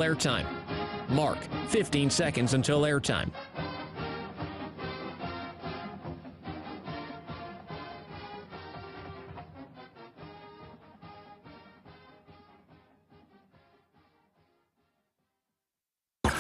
Airtime. Mark, 15 seconds until airtime.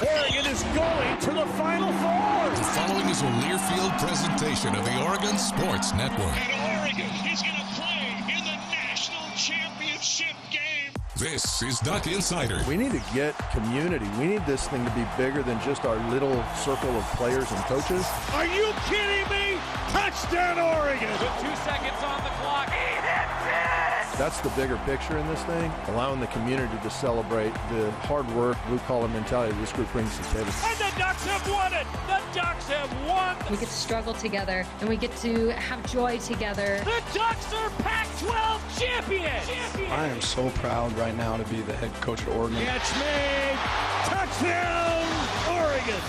Oregon is going to the Final Four. The following is a Learfield presentation of the Oregon Sports Network. And Oregon is going to play in the national championship game. This is Duck Insider. We need to get community. We need this thing to be bigger than just our little circle of players and coaches. Are you kidding me? Touchdown, Oregon. With 2 seconds on the clock. He hits it! That's the bigger picture in this thing, allowing the community to celebrate the hard work, blue-collar mentality this group brings to the table. And the Ducks have won it. The Ducks have won. We get to struggle together, and we get to have joy together. The Ducks are Pac-12 champions. I am so proud right now to be the head coach at Oregon. Catch made. Touchdown, Oregon.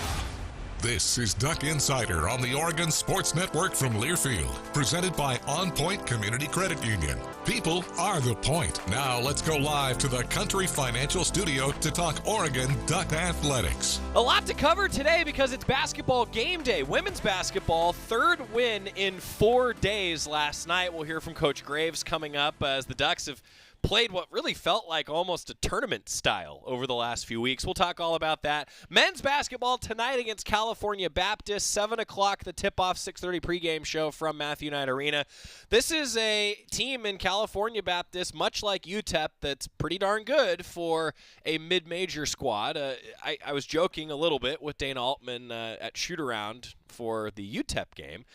This is Duck Insider on the Oregon Sports Network from Learfield, presented by OnPoint Community Credit Union. People are the point. Now let's go live to the Country Financial Studio to talk Oregon Duck Athletics. A lot to cover today because it's basketball game day. Women's basketball, third win in 4 days last night. We'll hear from Coach Graves coming up as the Ducks have played what really felt like almost a tournament style over the last few weeks. We'll talk all about that. Men's basketball tonight against California Baptist, 7 o'clock, the tip-off, 6:30 pregame show from Matthew Knight Arena. This is a team in California Baptist, much like UTEP, that's pretty darn good for a mid-major squad. I was joking a little bit with Dana Altman at shoot-around for the UTEP game,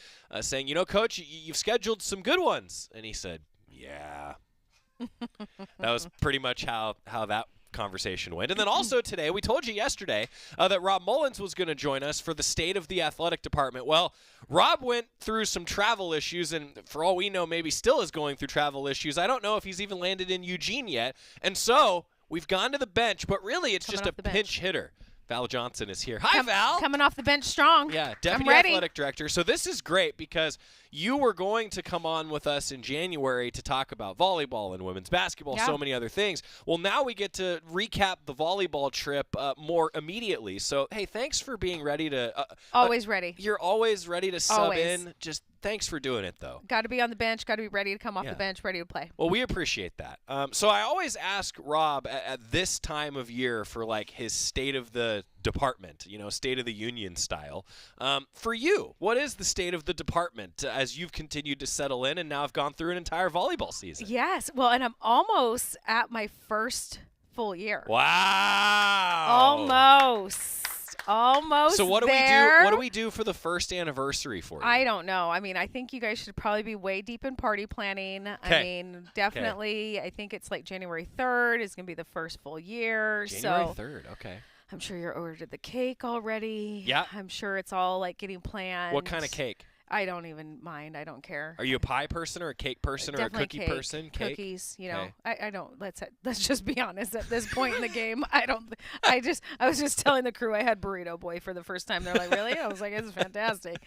saying, you know, Coach, you've scheduled some good ones. And he said, yeah. That was pretty much how that conversation went. And then also today, we told you yesterday that Rob Mullins was going to join us for the State of the Athletic Department. Well, Rob went through some travel issues, and for all we know, maybe still is going through travel issues. I don't know if he's even landed in Eugene yet. And so we've gone to the bench, but really it's just a pinch hitter. Val Johnson is here. Hi, Val. Coming off the bench strong. Yeah, Deputy Athletic Director. So this is great because you were going to come on with us in January to talk about volleyball and women's basketball, so many other things. Well, now we get to recap the volleyball trip more immediately. So, hey, thanks for being ready to always ready. You're always ready to sub in. Just thanks for doing it, though. Got to be on the bench. Got to be ready to come off the bench, ready to play. Well, we appreciate that. So I always ask Rob at this time of year for, like, his state of the department, you know, state of the union style. For you, what is the state of the department as you've continued to settle in and now have gone through an entire volleyball season? Yes. Well, and I'm almost at my first full year. Wow. Almost. So what do there. What do we do for the first anniversary for you? I don't know. I mean, I think you guys should probably be way deep in party planning. I mean, definitely. I think it's like January 3rd is going to be the first full year. January 3rd. Okay. I'm sure you ordered the cake already. Yeah. I'm sure it's all like getting planned. What kind of cake? I don't even mind. I don't care. Are you a pie person or a cake person or a cookie person? Cake? Cookies, you know. I don't. Let's just be honest. At this point in the game, I was just telling the crew I had Burrito Boy for the first time. They're like, really? I was like, this is fantastic.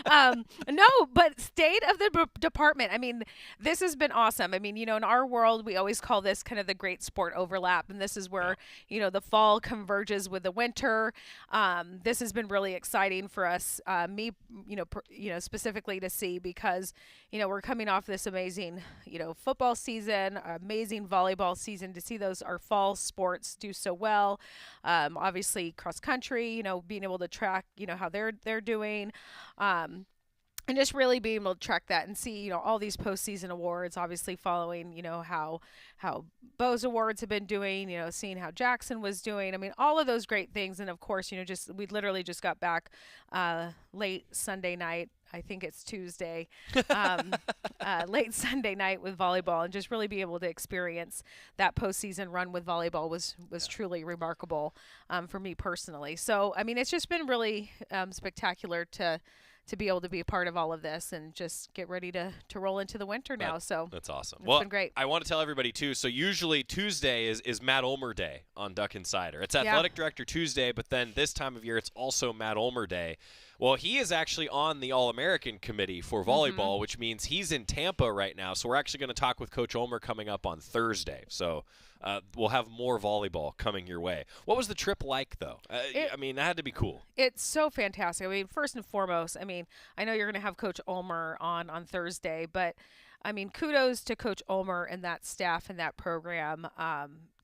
No, but state of the department. I mean, this has been awesome. I mean, you know, in our world, we always call this kind of the great sport overlap, and this is where you know the fall converges with the winter. This has been really exciting for us. Me, you know, specifically to see because, you know, we're coming off this amazing, you know, football season, amazing volleyball season to see our fall sports do so well. Obviously cross country, you know, being able to track, you know, how they're doing. And just really being able to track that and see, you know, all these postseason awards, obviously following, you know, how Bo's awards have been doing, you know, seeing how Jackson was doing. I mean, all of those great things. And of course, you know, we literally just got back late Sunday night. I think it's Tuesday, late Sunday night with volleyball, and just really be able to experience that postseason run with volleyball was truly remarkable for me personally. So, I mean, it's just been really spectacular to be able to be a part of all of this and just get ready to roll into the winter now. So that's awesome. It's been great. I want to tell everybody too. So usually Tuesday is Matt Ulmer Day on Duck Insider. It's Athletic Director Tuesday, but then this time of year it's also Matt Ulmer Day. Well, he is actually on the All-American committee for volleyball, which means he's in Tampa right now. So we're actually going to talk with Coach Ulmer coming up on Thursday. So we'll have more volleyball coming your way. What was the trip like, though? I mean, that had to be cool. It's so fantastic. I mean, first and foremost, I mean, I know you're going to have Coach Ulmer on Thursday, but I mean, kudos to Coach Ulmer and that staff and that program.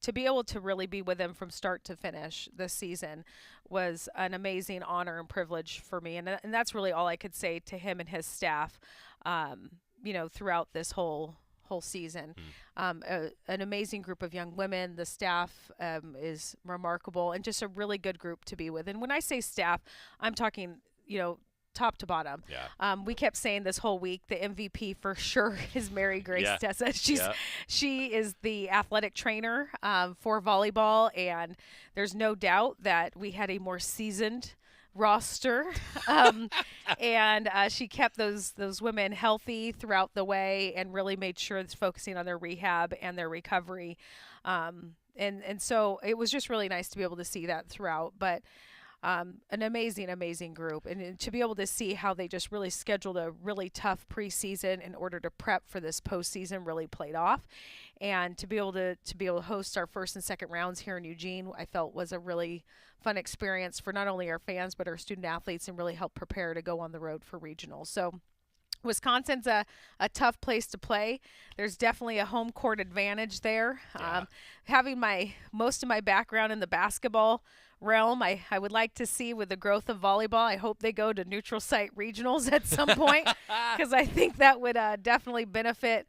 To be able to really be with him from start to finish this season was an amazing honor and privilege for me. And that's really all I could say to him and his staff, throughout this whole season. An amazing group of young women. The staff is remarkable and just a really good group to be with. And when I say staff, I'm talking, top to bottom. Yeah. We kept saying this whole week the MVP for sure is Mary Grace Tessa. She is the athletic trainer for volleyball, and there's no doubt that we had a more seasoned roster, and she kept those women healthy throughout the way and really made sure it's focusing on their rehab and their recovery. And so it was just really nice to be able to see that throughout. But an amazing group, and to be able to see how they just really scheduled a really tough preseason in order to prep for this postseason really played off. And to be able to host our first and second rounds here in Eugene, I felt was a really fun experience for not only our fans but our student athletes, and really help prepare to go on the road for regionals. So Wisconsin's a tough place to play. There's definitely a home court advantage there. Yeah. Having most of my background in the basketball realm, I would like to see with the growth of volleyball, I hope they go to neutral site regionals at some point, because I think that would definitely benefit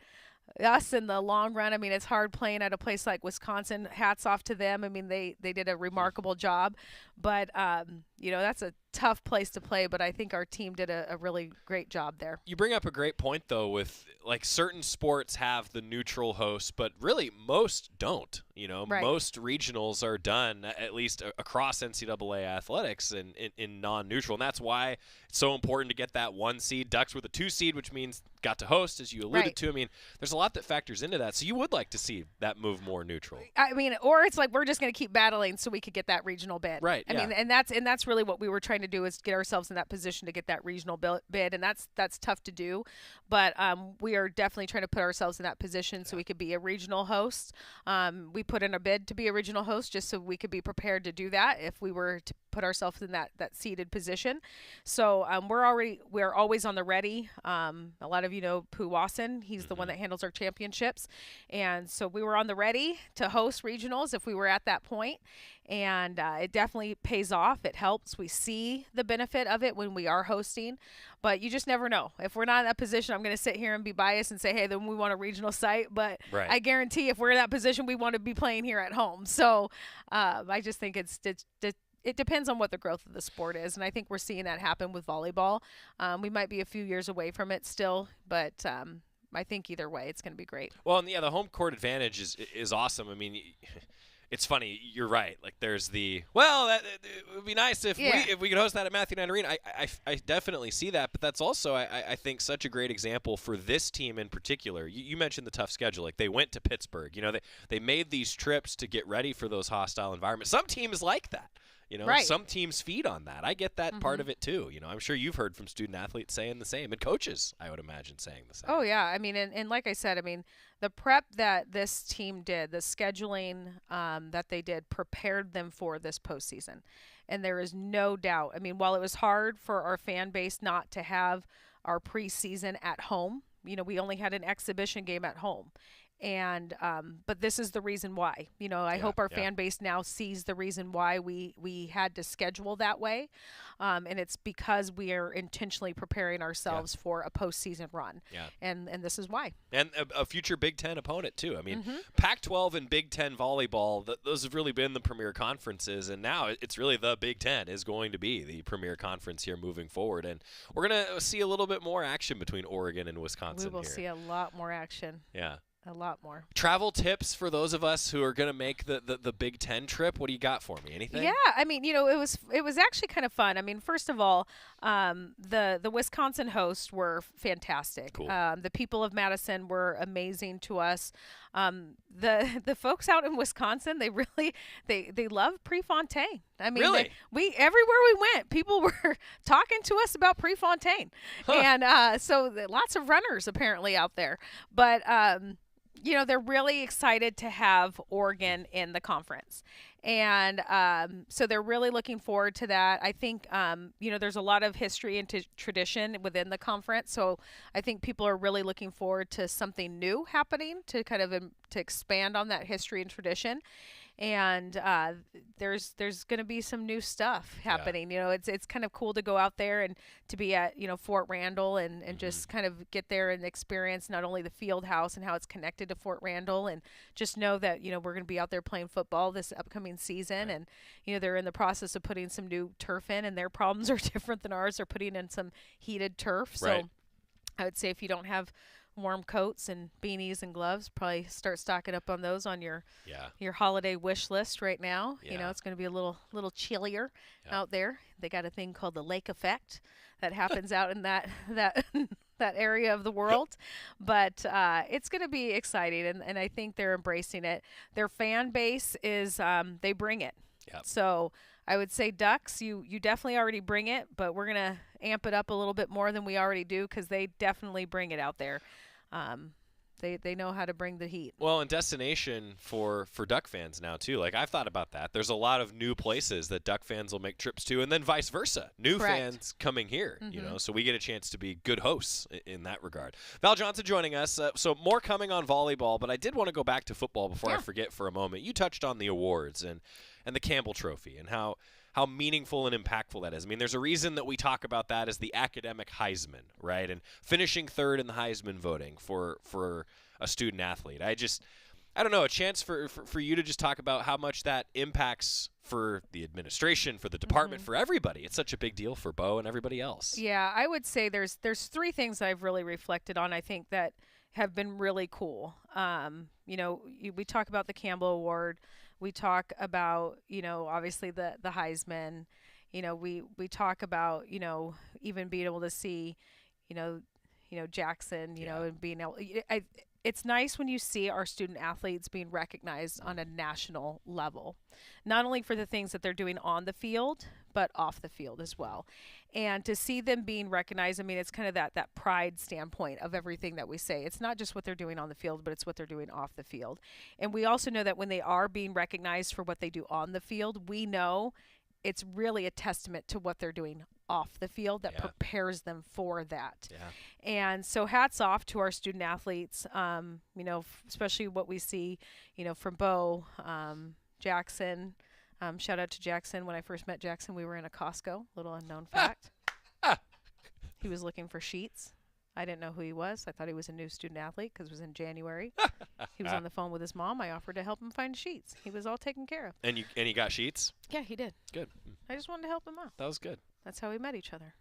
us in the long run. I mean, it's hard playing at a place like Wisconsin. Hats off to them. I mean, they did a remarkable job, but that's a tough place to play, but I think our team did a really great job there. You bring up a great point, though, with like certain sports have the neutral host, but really most don't. Right. Most regionals are done, at least across NCAA athletics, in non-neutral, and that's why it's so important to get that 1 seed. Ducks with a 2 seed, which means got to host, as you alluded to. I mean, there's a lot that factors into that, so you would like to see that move more neutral. I mean, or it's like we're just going to keep battling so we could get that regional bid. Right. I mean, and that's really what we were trying to do, is get ourselves in that position to get that regional bid, and that's tough to do, but we are definitely trying to put ourselves in that position so we could be a regional host. We put in a bid to be a regional host just so we could be prepared to do that if we were to put ourselves in that seated position. So we're always on the ready. A lot of you know Pooh Wasson. He's the one that handles our championships, and so we were on the ready to host regionals if we were at that point. And it definitely pays off. It helps. We see the benefit of it when we are hosting, but you just never know. If we're not in that position, I'm going to sit here and be biased and say, hey, then we want a regional site. But right. I guarantee if we're in that position, we want to be playing here at home. So I just think it depends on what the growth of the sport is, and I think we're seeing that happen with volleyball. We might be a few years away from it still, but I think either way, it's going to be great. Well, and the home court advantage is awesome. I mean, it's funny. You're right. Like, there's it would be nice if we could host that at Matthew Knight Arena. I definitely see that, but that's also I think such a great example for this team in particular. You mentioned the tough schedule. Like, they went to Pittsburgh. They made these trips to get ready for those hostile environments. Some teams like that. Right. Some teams feed on that. I get that part of it too. I'm sure you've heard from student athletes saying the same, and coaches, I would imagine, saying the same. Oh yeah, I mean, and like I said, I mean, the prep that this team did, the scheduling that they did, prepared them for this postseason, and there is no doubt. I mean, while it was hard for our fan base not to have our preseason at home, we only had an exhibition game at home. And but this is the reason why. I hope our fan base now sees the reason why we had to schedule that way, and it's because we are intentionally preparing ourselves for a postseason run. Yeah. And this is why. And a future Big Ten opponent too. I mean, Pac-12 and Big Ten volleyball, those have really been the premier conferences, and now it's really the Big Ten is going to be the premier conference here moving forward, and we're gonna see a little bit more action between Oregon and Wisconsin. We will see a lot more action. Yeah. A lot more. Travel tips for those of us who are going to make the Big Ten trip. What do you got for me? Anything? Yeah, I mean, it was actually kind of fun. I mean, first of all, the Wisconsin hosts were fantastic. Cool. The people of Madison were amazing to us. The folks out in Wisconsin, they really they love Prefontaine. I mean, really? Everywhere we went, people were talking to us about Prefontaine, and so lots of runners apparently out there. But they're really excited to have Oregon in the conference. And so they're really looking forward to that. I think, there's a lot of history and tradition within the conference. So I think people are really looking forward to something new happening to kind of to expand on that history and tradition. And there's going to be some new stuff happening. It's kind of cool to go out there and to be at Fort Randall and just kind of get there and experience not only the field house and how it's connected to Fort Randall, and just know that we're going to be out there playing football this upcoming season. And they're in the process of putting some new turf in, and their problems are different than ours. They're putting in some heated turf. So I would say if you don't have warm coats and beanies and gloves, probably start stocking up on those on your holiday wish list right now. It's going to be a little chillier out there. They got a thing called the lake effect that happens out in that area of the world. But it's going to be exciting, and I think they're embracing it. Their fan base is they bring it. So I would say Ducks, you definitely already bring it, but we're going to amp it up a little bit more than we already do, because they definitely bring it out there. They know how to bring the heat. Well, and destination for Duck fans now, too. Like, I've thought about that. There's a lot of new places that Duck fans will make trips to, and then vice versa. New fans coming here, so we get a chance to be good hosts in that regard. Val Johnson joining us. So more coming on volleyball, but I did want to go back to football before I forget for a moment. You touched on the awards and the Campbell Trophy and how meaningful and impactful that is. I mean, there's a reason that we talk about that as the academic Heisman, right? And finishing third in the Heisman voting for a student athlete. I don't know, a chance for you to just talk about how much that impacts for the administration, for the department, for everybody. It's such a big deal for Bo and everybody else. Yeah, I would say there's three things I've really reflected on, I think, that have been really cool. We talk about the Campbell Award. We talk about, obviously the Heisman. We talk about, even being able to see, Jackson, and being able. It's nice when you see our student athletes being recognized on a national level, not only for the things that they're doing on the field, but off the field as well. And to see them being recognized, I mean, it's kind of that pride standpoint of everything that we say. It's not just what they're doing on the field, but it's what they're doing off the field. And we also know that when they are being recognized for what they do on the field, we know it's really a testament to what they're doing off the field that prepares them for that. And so hats off to our student athletes, especially what we see, from Bo, Jackson. Shout out to Jackson. When I first met Jackson, we were in a Costco, little unknown fact. He was looking for sheets. I didn't know who he was. I thought he was a new student athlete because it was in January. He was on the phone with his mom. I offered to help him find sheets. He was all taken care of. And he got sheets? Yeah, he did. Good. I just wanted to help him out. That was good. That's how we met each other.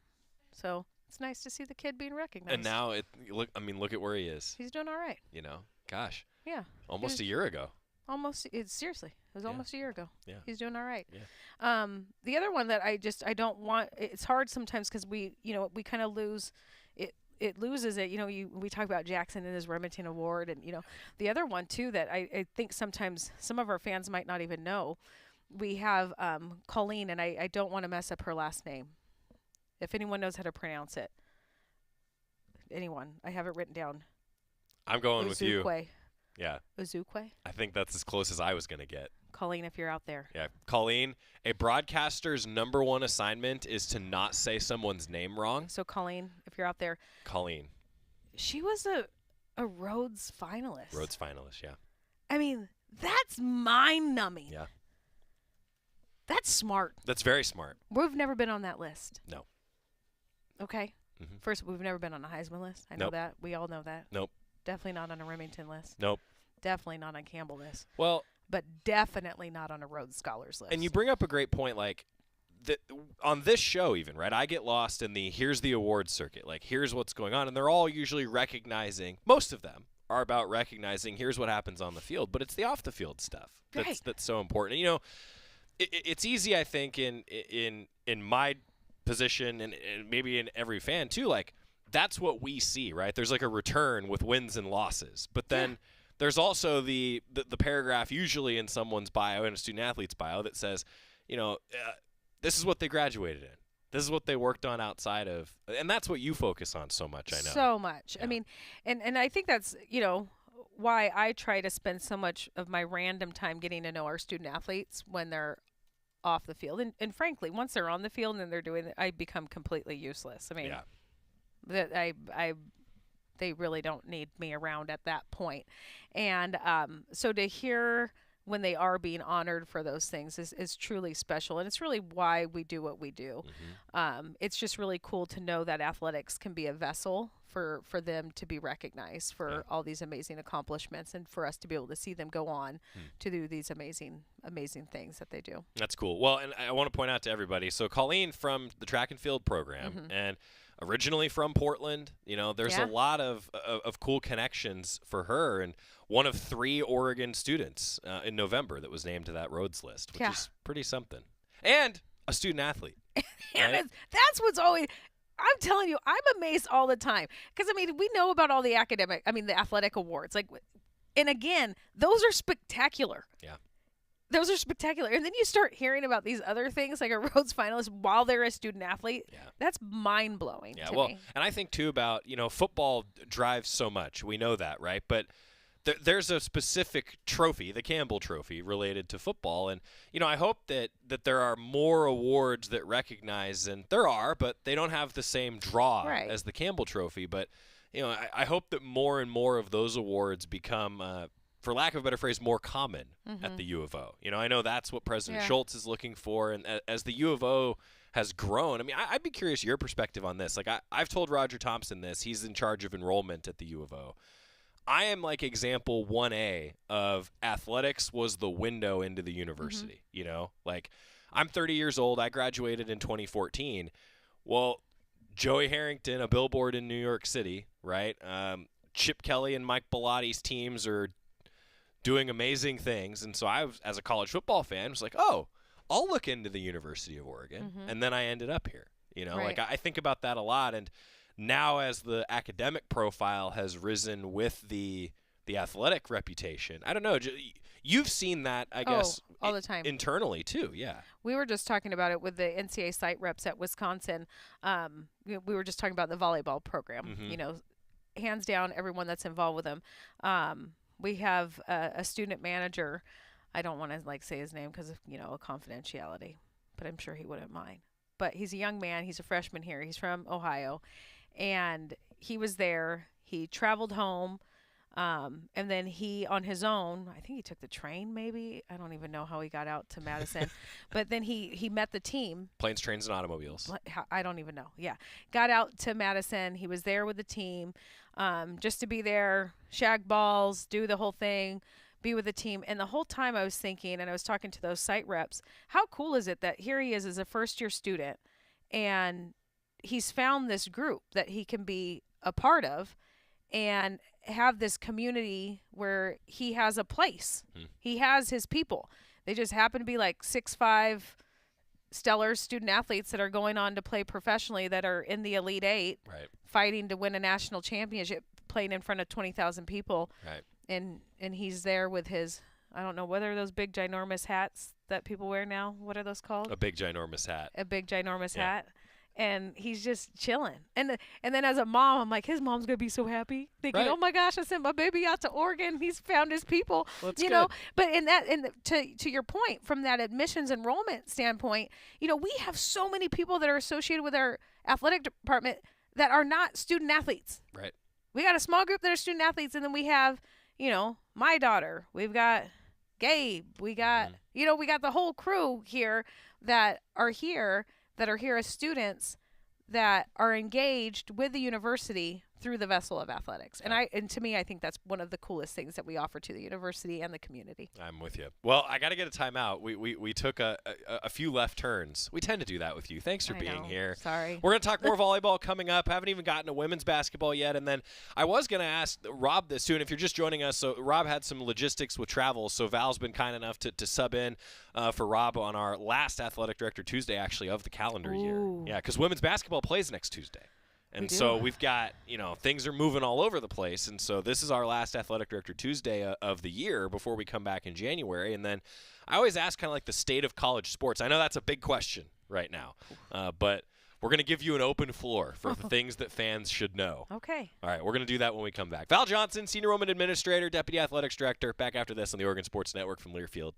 So it's nice to see the kid being recognized. And now look at where he is. He's doing all right. Gosh. Yeah. Almost a year ago. Seriously, it was almost a year ago. Yeah. He's doing all right. Yeah. The other one that I don't want, it's hard sometimes because we kind of lose it. It loses it. We talk about Jackson and his Remington Award, and the other one too that I think sometimes some of our fans might not even know. We have Colleen, and I don't want to mess up her last name. If anyone knows how to pronounce it, anyone, I have it written down. I'm going with you. Yeah. Uzukwe? I think that's as close as I was going to get. Colleen, if you're out there. Yeah. Colleen, a broadcaster's number one assignment is to not say someone's name wrong. So, Colleen, if you're out there. Colleen. She was a Rhodes finalist. Rhodes finalist, yeah. I mean, that's mind-numbing. Yeah. That's smart. That's very smart. We've never been on that list. No. Okay. Mm-hmm. First, we've never been on a Heisman list. I know that. We all know that. Nope. Definitely not on a Remington list. Nope. Definitely not on Campbell list. Well, but definitely not on a Rhodes Scholars list. And you bring up a great point, like on this show even, right? I get lost in here's the awards circuit. Like, here's what's going on. And they're all usually recognizing, most of them are about recognizing here's what happens on the field. But it's the off the field stuff that's so important. And, it's easy, I think, in my position and maybe in every fan too, like, that's what we see, right? There's like a return with wins and losses. But then there's also the paragraph usually in someone's bio, in a student athlete's bio, that says, this is what they graduated in. This is what they worked on outside of. And that's what you focus on so much, I know. So much. Yeah. I mean, and I think that's, why I try to spend so much of my random time getting to know our student athletes when they're off the field. And frankly, once they're on the field and they're doing it, I become completely useless. I mean, they really don't need me around at that point. And so to hear when they are being honored for those things is truly special. And it's really why we do what we do. It's just really cool to know that athletics can be a vessel for them to be recognized for all these amazing accomplishments, and for us to be able to see them go on to do these amazing things that they do. That's cool. Well, and I want to point out to everybody, so Colleen from the track and field program, and originally from Portland, there's a lot of cool connections for her, and one of 3 Oregon students in November that was named to that Rhodes list, which is pretty something. And a student athlete. And right? that's what's always – I'm telling you, I'm amazed all the time. Because, we know about all the the athletic awards. And again, those are spectacular. Yeah. Those are spectacular. And then you start hearing about these other things, like a Rhodes finalist while they're a student athlete. Yeah. That's mind-blowing to me. And I think, too, about, football drives so much. We know that, right? But there's a specific trophy, the Campbell Trophy, related to football. And, I hope that there are more awards that recognize, and there are, but they don't have the same draw as the Campbell Trophy. But, I hope that more and more of those awards become for lack of a better phrase, more common at the U of O. I know that's what President Schultz is looking for, and as the U of O has grown, I'd be curious your perspective on this. I've told Roger Thompson this. He's in charge of enrollment at the U of O. I am example 1A of athletics was the window into the university, I'm 30 years old. I graduated in 2014. Well, Joey Harrington, a billboard in New York City, right? Chip Kelly and Mike Bellatti's teams are doing amazing things. And so I, as a college football fan, was like, oh, I'll look into the University of Oregon. And then I ended up here. I think about that a lot. And now as the academic profile has risen with the athletic reputation, I don't know. You've seen that, I guess, all the time internally too. Yeah. We were just talking about it with the NCAA site reps at Wisconsin. We were just talking about the volleyball program. Hands down, everyone that's involved with them. We have a student manager. I don't want to say his name because of confidentiality, but I'm sure he wouldn't mind. But he's a young man. He's a freshman here. He's from Ohio, and he was there. He traveled home, and then he, on his own, I think he took the train maybe. I don't even know how he got out to Madison. But then he met the team. Planes, trains, and automobiles. I don't even know. Yeah. Got out to Madison. He was there with the team just to be there, shag balls, do the whole thing, be with the team. And the whole time I was thinking, and I was talking to those site reps, how cool is it that here he is as a first-year student, and he's found this group that he can be a part of and have this community where he has a place. He has his people. They just happen to be 6'5", stellar student athletes that are going on to play professionally, that are in the Elite Eight, fighting to win a national championship, playing in front of 20,000 people. Right. And he's there with his, I don't know, what are those big ginormous hats that people wear now? What are those called? A big ginormous hat. A big ginormous hat. And he's just chilling. And then as a mom, I'm like, his mom's going to be so happy. Thinking, oh, my gosh, I sent my baby out to Oregon. He's found his people. Well, know. But to your point, from that admissions enrollment standpoint, we have so many people that are associated with our athletic department that are not student athletes. Right. We got a small group that are student athletes, and then we have, my daughter. We've got Gabe. We got, we got the whole crew here that are here as students that are engaged with the university through the vessel of athletics. And to me, I think that's one of the coolest things that we offer to the university and the community. I'm with you. Well, I got to get a timeout. We took a few left turns. We tend to do that with you. Thanks for being here. Sorry. We're going to talk more volleyball coming up. Haven't even gotten to women's basketball yet. And then I was going to ask Rob this too. And if you're just joining us, so Rob had some logistics with travel. So Val's been kind enough to sub in for Rob on our last Athletic Director Tuesday, actually, of the calendar year. Yeah, because women's basketball plays next Tuesday. And so we've got, things are moving all over the place. And so this is our last Athletic Director Tuesday of the year before we come back in January. And then I always ask kind of the state of college sports. I know that's a big question right now. But We're going to give you an open floor for the things that fans should know. Okay. All right, we're going to do that when we come back. Val Johnson, Senior Woman Administrator, Deputy Athletics Director, back after this on the Oregon Sports Network from Learfield.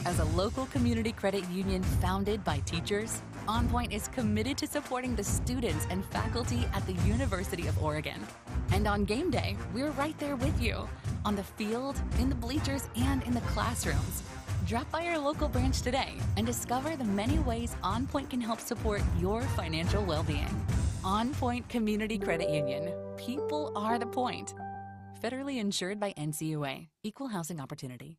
As a local community credit union founded by teachers, OnPoint is committed to supporting the students and faculty at the University of Oregon. And on game day, we're right there with you, on the field, in the bleachers, and in the classrooms. Drop by our local branch today and discover the many ways OnPoint can help support your financial well-being. OnPoint Community Credit Union. People are the point. Federally insured by NCUA. Equal housing opportunity.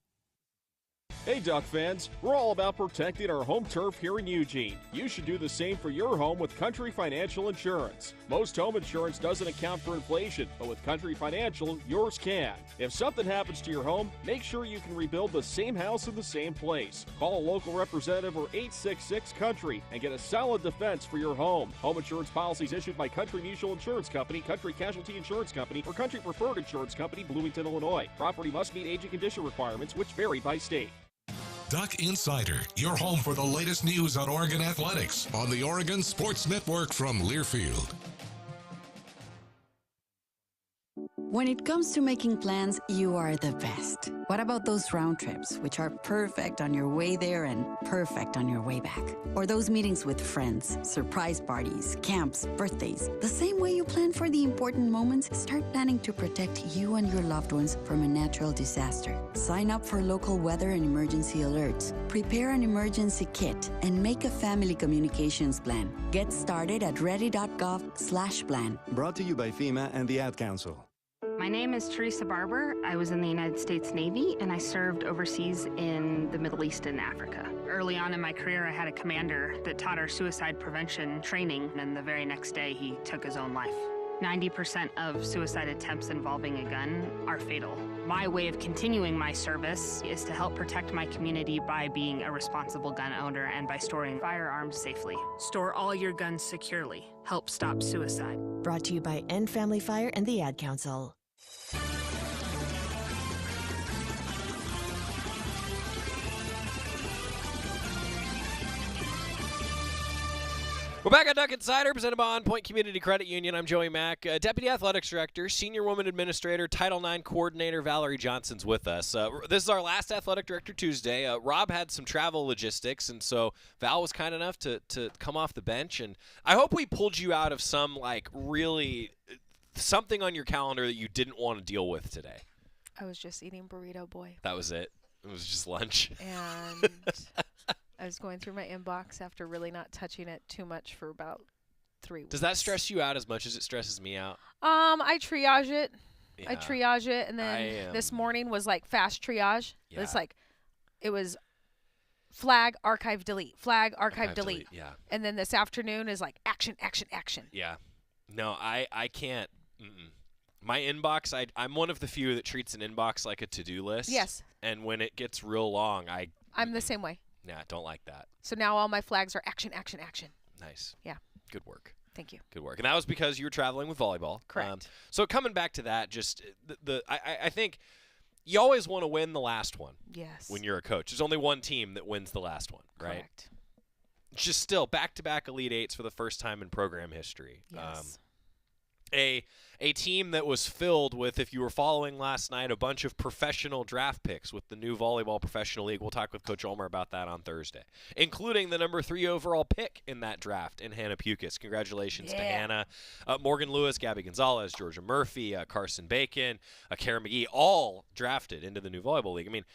Hey, Duck fans, we're all about protecting our home turf here in Eugene. You should do the same for your home with Country Financial Insurance. Most home insurance doesn't account for inflation, but with Country Financial, yours can. If something happens to your home, make sure you can rebuild the same house in the same place. Call a local representative or 866-COUNTRY and get a solid defense for your home. Home insurance policies issued by Country Mutual Insurance Company, Country Casualty Insurance Company, or Country Preferred Insurance Company, Bloomington, Illinois. Property must meet age and condition requirements, which vary by state. Duck Insider, your home for the latest news on Oregon athletics on the Oregon Sports Network from Learfield. When it comes to making plans, you are the best. What about those round trips, which are perfect on your way there and perfect on your way back? Or those meetings with friends, surprise parties, camps, birthdays? The same way you plan for the important moments, start planning to protect you and your loved ones from a natural disaster. Sign up for local weather and emergency alerts. Prepare an emergency kit and make a family communications plan. Get started at ready.gov/plan. Brought to you by FEMA and the Ad Council. My name is Teresa Barber. I was in the United States Navy, and I served overseas in the Middle East and Africa. Early on in my career, I had a commander that taught our suicide prevention training, and the very next day, he took his own life. 90% of suicide attempts involving a gun are fatal. My way of continuing my service is to help protect my community by being a responsible gun owner and by storing firearms safely. Store all your guns securely. Help stop suicide. Brought to you by End Family Fire and the Ad Council. We're back at Duck Insider, presented by OnPoint Community Credit Union. I'm Joey Mack, Deputy Athletics Director, Senior Woman Administrator, Title IX Coordinator Valerie Johnson's with us. This is our last Athletic Director Tuesday. Rob had some travel logistics, and so Val was kind enough to come off the bench. And I hope we pulled you out of some, really something on your calendar that you didn't want to deal with today. I was just eating Burrito Boy. That was it? It was just lunch? And I was going through my inbox after really not touching it too much for about 3 weeks. Does that stress you out as much as it stresses me out? I triage it. Yeah. I triage it, and then this morning was fast triage. Yeah. It's it was flag, archive, delete, flag, archive, delete. Yeah. And then this afternoon is action, action, action. Yeah. No, I can't. My inbox, I'm one of the few that treats an inbox like a to-do list. Yes. And when it gets real long, I'm the same way. Yeah, don't like that. So now all my flags are action, action, action. Nice. Yeah. Good work. Thank you. Good work. And that was because you were traveling with volleyball. Correct. So coming back to that, just I think you always want to win the last one. Yes. When you're a coach. There's only one team that wins the last one, right? Correct. Just still back-to-back Elite Eights for the first time in program history. Yes. A team that was filled with, if you were following last night, a bunch of professional draft picks with the new Volleyball Professional League. We'll talk with Coach Ulmer about that on Thursday, including the number 3 overall pick in that draft in Hannah Pukas. Congratulations to Hannah. Morgan Lewis, Gabby Gonzalez, Georgia Murphy, Carson Bacon, Kara McGee, all drafted into the new Volleyball League. I mean,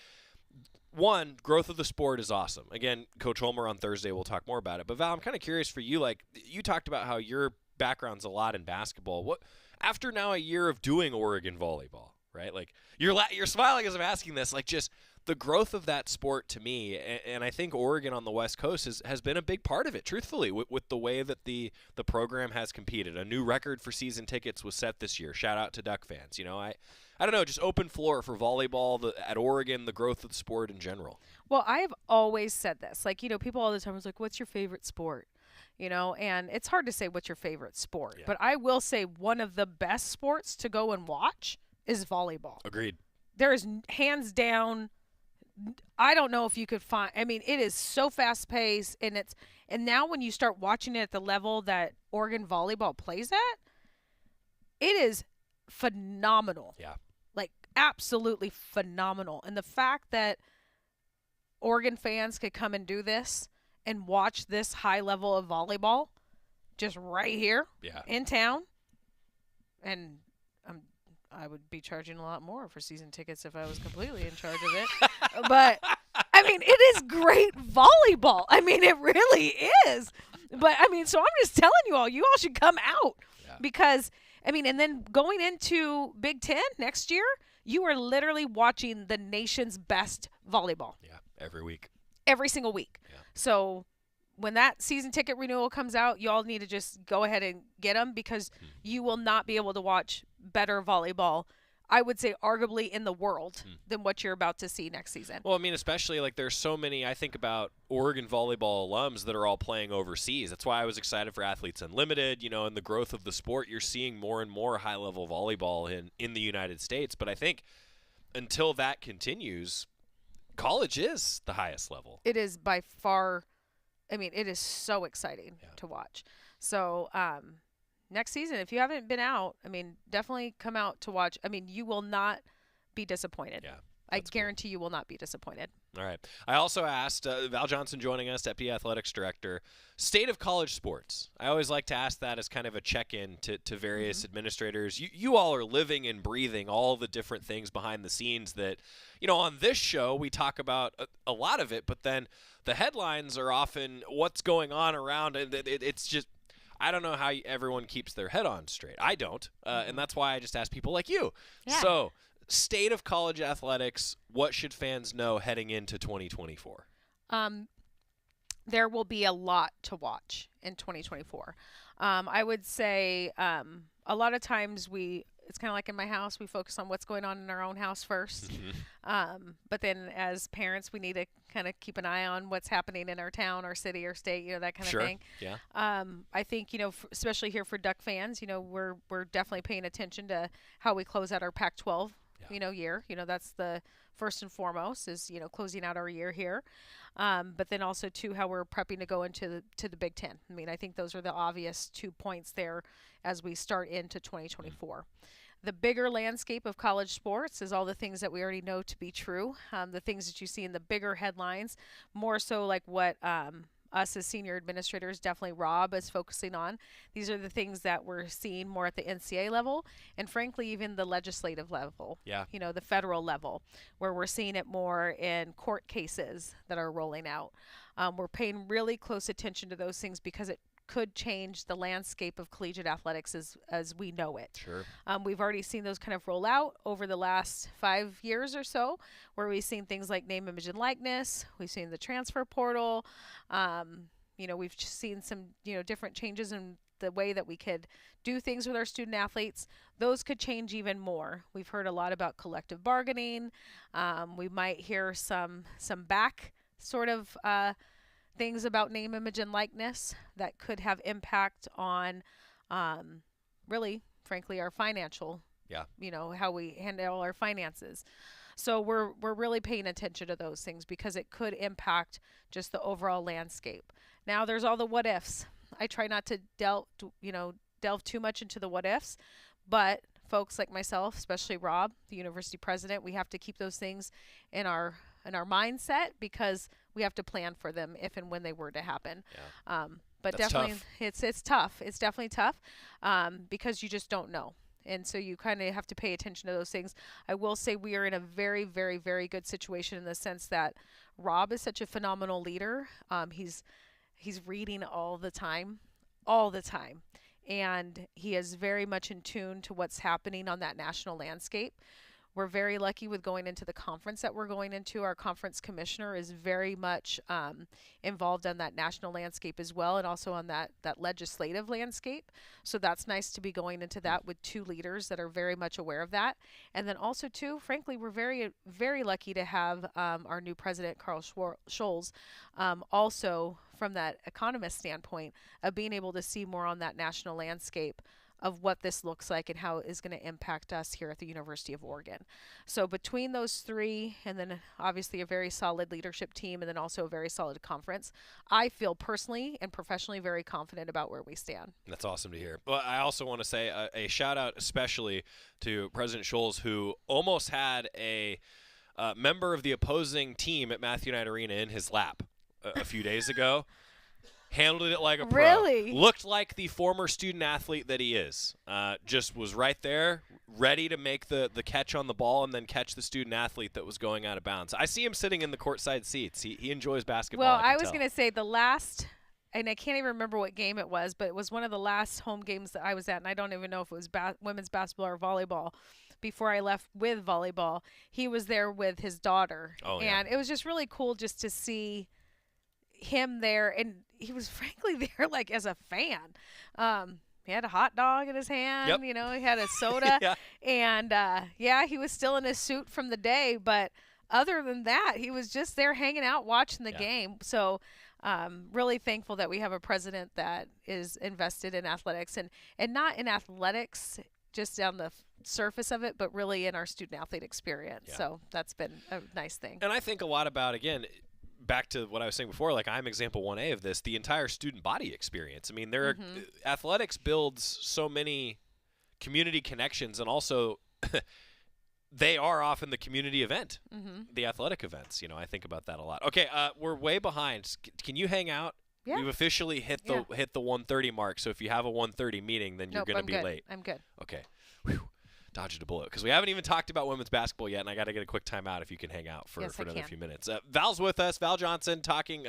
one, growth of the sport is awesome. Again, Coach Ulmer on Thursday, we'll talk more about it. But, Val, I'm kind of curious for you. You talked about how your background's a lot in basketball. What after now a year of doing Oregon volleyball, right? You're smiling as I'm asking this. Just the growth of that sport to me, and I think Oregon on the West Coast has been a big part of it. Truthfully, with the way that the program has competed, a new record for season tickets was set this year. Shout out to Duck fans. I don't know, just open floor for volleyball at Oregon, the growth of the sport in general. Well, I've always said this. People all the time was what's your favorite sport? And it's hard to say what's your favorite sport. Yeah. But I will say one of the best sports to go and watch is volleyball. Agreed. There is hands down I don't know if you could find. I mean, it is so fast paced, and now when you start watching it at the level that Oregon volleyball plays at, it is phenomenal. Yeah, like absolutely phenomenal. And the fact that Oregon fans could come and do this and watch this high level of volleyball just right here in town, and I would be charging a lot more for season tickets if I was completely in charge of it. But, I mean, it is great volleyball. I mean, it really is. But, I mean, so I'm just telling you all should come out. Because, I mean, and then going into Big Ten next year, you are literally watching the nation's best volleyball. Yeah, every week. Every single week. Yeah. So when that season ticket renewal comes out, you all need to just go ahead and get them, because you will not be able to watch better volleyball, I would say arguably in the world, than what you're about to see next season. Well, I mean, especially like there's so many, I think about Oregon volleyball alums that are all playing overseas. That's why I was excited for Athletes Unlimited, you know, and the growth of the sport. You're seeing more and more high-level volleyball in the United States. But I think until that continues, college is the highest level. It is by far, I mean, it is so exciting to watch. So, next season, if you haven't been out, I mean, definitely come out to watch. I mean, you will not be disappointed. Yeah, I guarantee you will not be disappointed. All right. I also asked Val Johnson, joining us, Deputy Athletics Director, state of college sports. I always like to ask that as kind of a check-in to various administrators. You all are living and breathing all the different things behind the scenes that, you know, on this show we talk about a lot of it, but then the headlines are often what's going on around, and it's just, I don't know how everyone keeps their head on straight. I don't, and that's why I just ask people like you. Yeah. So, state of college athletics, what should fans know heading into 2024? There will be a lot to watch in 2024. I would say a lot of times it's kind of like in my house, we focus on what's going on in our own house first. But then as parents, we need to kind of keep an eye on what's happening in our town, our city, our state, you know, that kind of thing. Yeah. I think, you know, especially here for Duck fans, you know, we're definitely paying attention to how we close out our Pac-12, you know, year. You know, that's the first and foremost is, you know, closing out our year here. But then also, too, how we're prepping to go into the Big Ten. I mean, I think those are the obvious 2 points there as we start into 2024. The bigger landscape of college sports is all the things that we already know to be true, the things that you see in the bigger headlines, more so like what us as senior administrators, definitely Rob, is focusing on. These are the things that we're seeing more at the NCAA level, and frankly, even the legislative level, you know, the federal level, where we're seeing it more in court cases that are rolling out. We're paying really close attention to those things because it could change the landscape of collegiate athletics as we know it. Sure. We've already seen those kind of roll out over the last 5 years or so, where we've seen things like name, image, and likeness. We've seen the transfer portal. You know, we've just seen some, you know, different changes in the way that we could do things with our student athletes. Those could change even more. We've heard a lot about collective bargaining. We might hear some back sort of things about name, image, and likeness that could have impact on really, frankly, our financial, you know, how we handle our finances. So we're really paying attention to those things because it could impact just the overall landscape. Now there's all the what ifs. I try not to delve too much into the what ifs, but folks like myself, especially Rob, the university president, we have to keep those things in our mindset because we have to plan for them if and when they were to happen. But that's definitely tough. It's tough. It's definitely tough because you just don't know. And so you kind of have to pay attention to those things. I will say we are in a very, very, very good situation in the sense that Rob is such a phenomenal leader. He's reading all the time. And he is very much in tune to what's happening on that national landscape. We're very lucky with going into the conference that we're going into. Our conference commissioner is very much involved on that national landscape as well, and also on that legislative landscape. So that's nice to be going into that with two leaders that are very much aware of that. And then also, too, frankly, we're very, very lucky to have our new president, Carl Scholes, also from that economist standpoint of being able to see more on that national landscape of what this looks like and how it is going to impact us here at the University of Oregon. So between those three, and then obviously a very solid leadership team, and then also a very solid conference, I feel personally and professionally very confident about where we stand. That's awesome to hear. Well, I also want to say a shout out especially to President Scholes, who almost had a member of the opposing team at Matthew Knight Arena in his lap a few days ago. Handled it like a pro. Really? Looked like the former student athlete that he is. Just was right there, ready to make the catch on the ball and then catch the student athlete that was going out of bounds. I see him sitting in the courtside seats. He enjoys basketball. Well, I was going to say the last, and I can't even remember what game it was, but it was one of the last home games that I was at, and I don't even know if it was women's basketball or volleyball. Before I left with volleyball, he was there with his daughter. Oh, and it was just really cool just to see him there, and he was frankly there like as a fan. He had a hot dog in his hand. Yep. You know, he had a soda. Yeah. And he was still in his suit from the day, but other than that, he was just there hanging out watching the game. So really thankful that we have a president that is invested in athletics, and not in athletics just on the surface of it, but really in our student athlete experience. Yeah. So that's been a nice thing. And I think a lot about, again, back to what I was saying before, like I'm example 1A of this, the entire student body experience. I mean, there are athletics builds so many community connections, and also they are often the community event, the athletic events. You know, I think about that a lot. Okay, we're way behind. Can you hang out? Yeah. We've officially hit the 1:30 mark, so if you have a 1:30 meeting, then you're going to be late. I'm good. Okay. Whew. Dodged a bullet, because we haven't even talked about women's basketball yet, and I got to get a quick timeout if you can hang out for another few minutes. Val's with us, Val Johnson, talking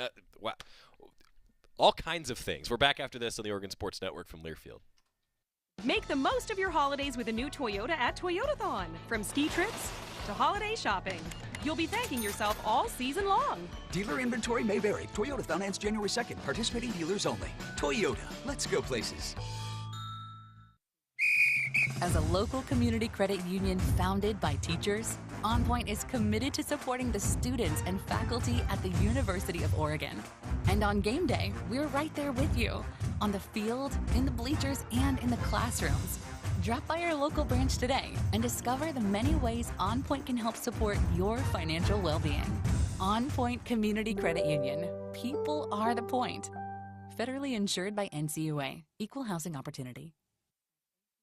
all kinds of things. We're back after this on the Oregon Sports Network from Learfield. Make the most of your holidays with a new Toyota at Toyotathon. From ski trips to holiday shopping, you'll be thanking yourself all season long. Dealer inventory may vary. Toyotathon ends January 2nd. Participating dealers only. Toyota. Let's go places. As a local community credit union founded by teachers, OnPoint is committed to supporting the students and faculty at the University of Oregon. And on game day, we're right there with you, on the field, in the bleachers, and in the classrooms. Drop by our local branch today and discover the many ways OnPoint can help support your financial well-being. OnPoint Community Credit Union. People are the point. Federally insured by NCUA. Equal housing opportunity.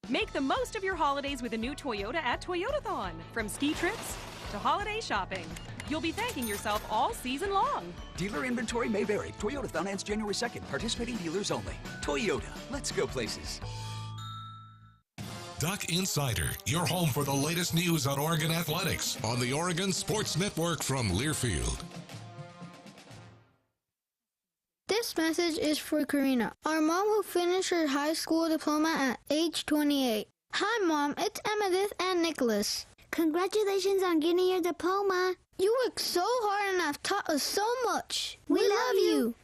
Make the most of your holidays with a new Toyota at Toyotathon. From ski trips to holiday shopping, you'll be thanking yourself all season long. Dealer inventory may vary. Toyotathon ends January 2nd. Participating dealers only. Toyota. Let's go places. Duck Insider, your home for the latest news on Oregon athletics on the Oregon Sports Network from Learfield. This message is for Karina, our mom who finished her high school diploma at age 28. Hi, Mom. It's Emmettith and Nicholas. Congratulations on getting your diploma. You worked so hard and have taught us so much. We love you.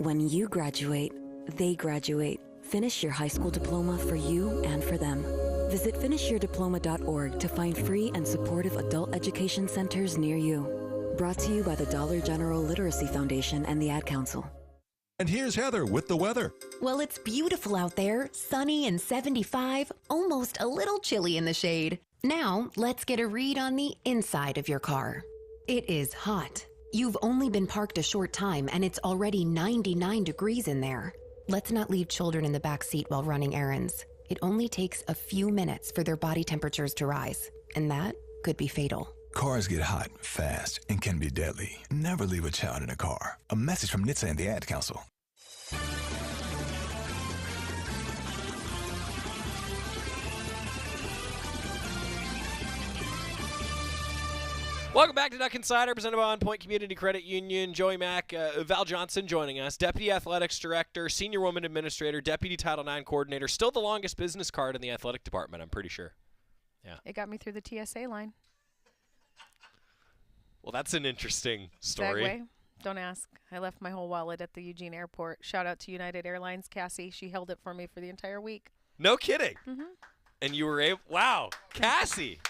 When you graduate, they graduate. Finish your high school diploma for you and for them. Visit finishyourdiploma.org to find free and supportive adult education centers near you. Brought to you by the Dollar General Literacy Foundation and the Ad Council. And here's Heather with the weather. Well, it's beautiful out there, sunny and 75, almost a little chilly in the shade. Now, let's get a read on the inside of your car. It is hot. You've only been parked a short time and it's already 99 degrees in there. Let's not leave children in the back seat while running errands. It only takes a few minutes for their body temperatures to rise, and that could be fatal. Cars get hot fast and can be deadly. Never leave a child in a car. A message from NHTSA and the Ad Council. Welcome back to Duck Insider, presented by OnPoint Community Credit Union. Joey Mack, Val Johnson joining us, Deputy Athletics Director, Senior Woman Administrator, Deputy Title IX Coordinator. Still the longest business card in the athletic department, I'm pretty sure. Yeah. It got me through the TSA line. Well, that's an interesting story. Segway. Don't ask. I left my whole wallet at the Eugene Airport. Shout out to United Airlines, Cassie. She held it for me for the entire week. No kidding. Mm-hmm. And you were able. Wow, Cassie.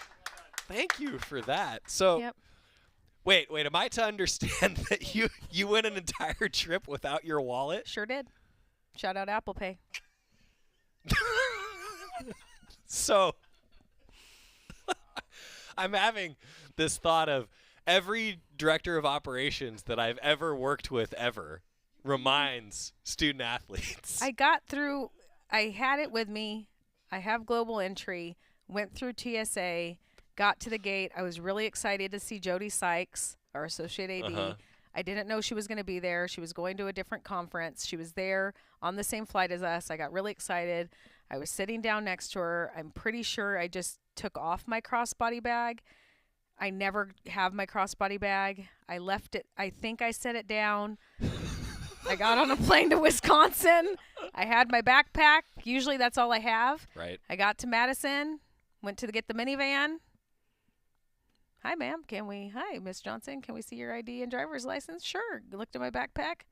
Thank you for that. So, wait. Am I to understand that you went an entire trip without your wallet? Sure did. Shout out Apple Pay. So I'm having this thought of every director of operations that I've ever worked with ever reminds student athletes. I got through. I had it with me. I have global entry. Went through TSA. Got to the gate. I was really excited to see Jody Sykes, our associate AD. I didn't know she was going to be there. She was going to a different conference. She was there on the same flight as us. I got really excited. I was sitting down next to her. I'm pretty sure I just took off my crossbody bag. I never have my crossbody bag. I left it. I think I set it down. I got on a plane to Wisconsin. I had my backpack. Usually that's all I have. Right. I got to Madison, went to get the minivan. Hi, ma'am. Hi, Miss Johnson. Can we see your ID and driver's license? Sure. Looked at my backpack.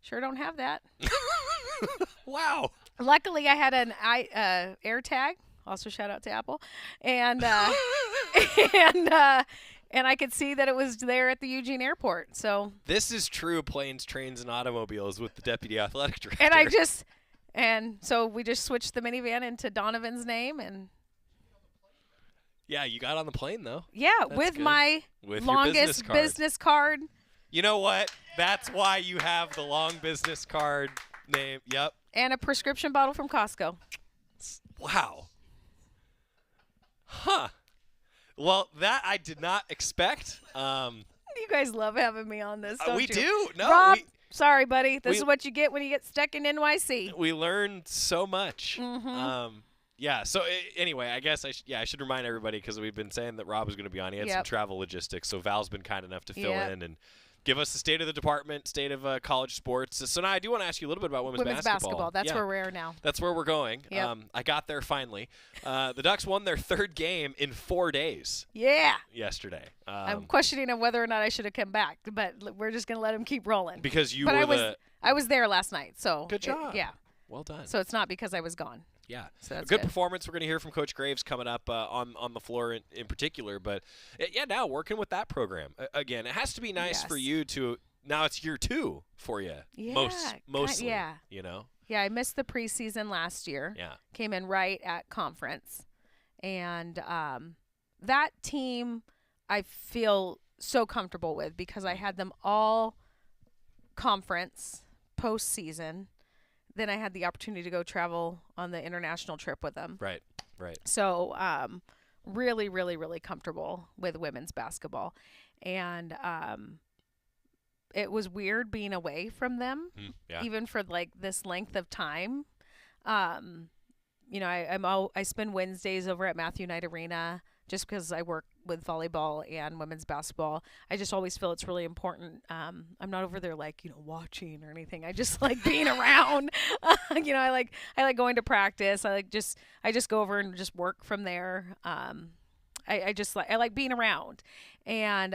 Sure don't have that. Wow. Luckily, I had an air tag. Also, shout out to Apple. And and I could see that it was there at the Eugene Airport. So this is true planes, trains, and automobiles with the deputy athletic director. And so we just switched the minivan into Donovan's name and. Yeah, you got on the plane, though. Yeah, That's with good. my with longest business card. You know what? That's why you have the long business card name. Yep. And a prescription bottle from Costco. Wow. Huh. Well, that I did not expect. You guys love having me on this, don't we you? do. No, Rob, sorry, buddy. This is what you get when you get stuck in NYC. We learned so much. Mm-hmm. Yeah, so anyway, I guess I should remind everybody because we've been saying that Rob was going to be on. He had some travel logistics, so Val's been kind enough to fill in and give us the state of the department, state of college sports. So now I do want to ask you a little bit about women's basketball. That's where we are now. That's where we're going. Yep. I got there finally. The Ducks won their third game in 4 days. Yeah. Yesterday. I'm questioning of whether or not I should have come back, but we're just going to let them keep rolling. Because I was there last night, so. Good job. Yeah. Well done. So it's not because I was gone. Yeah, so that's a good performance. We're going to hear from Coach Graves coming up on the floor in particular. But, now working with that program. Again, it has to be nice for you to – now it's year 2 for you mostly, you know? Yeah, I missed the preseason last year. Yeah. Came in right at conference. And that team I feel so comfortable with because I had them all conference postseason. Then I had the opportunity to go travel on the international trip with them. Right. So really, really, really comfortable with women's basketball. And it was weird being away from them, even for like this length of time. I spend Wednesdays over at Matthew Knight Arena just because I work with volleyball and women's basketball. I just always feel it's really important. I'm not over there like, watching or anything. I just like being around. I like going to practice. I just go over and just work from there. I like being around. And